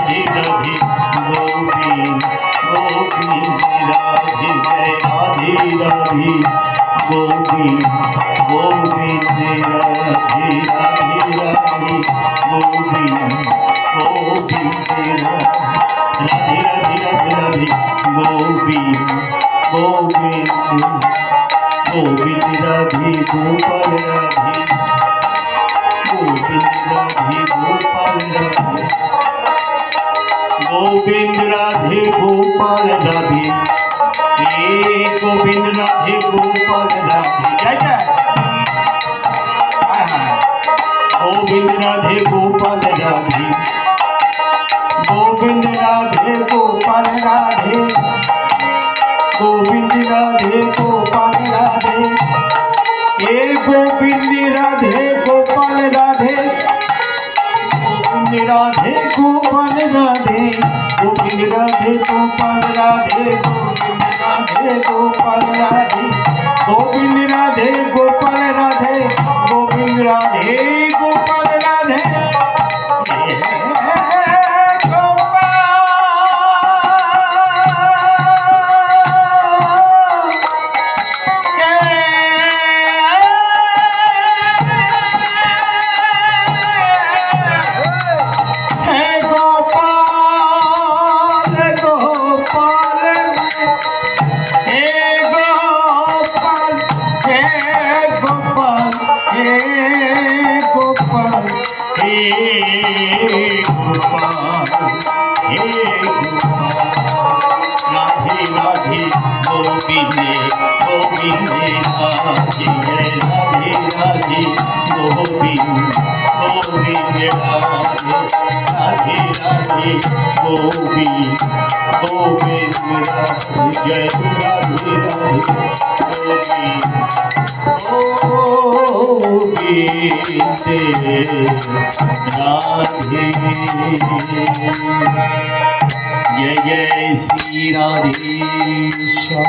राधे राधे गोविंद गोविंद राधे जय राधे राधे गोविंद गोविंद राधे राधे राधे गोविंद गोविंद राधे राधे राधे राधे गोविंद गोविंद गोविंद राधे गोपाल राधे गोविंद राधे गोपाल राधे गोविंद राधे गोपाल राधे हे गोविंद राधे गोपाल राधे जय जय गोविंद राधे गोपाल राधे गोविंद राधे गोपाल राधे गोविंद राधे गोपाल राधे हे गोविंद राधे गोपाल राधे गोविंद राधे गोपाल राधे गोविंद राधे गोपाल राधे गोविंद राधे गोपाल राधे गोविंद राधे गोपाल राधे गोविंद राधे गोपाल राधे राधे राधे गोविंद गोविंद राधे जय राधे राधे गोविंद गोविंद राधे राधे राधे गोविंद गोविंद राधे जय राधे राधे गोविंद राधे जय जय श्री राधेश्वर।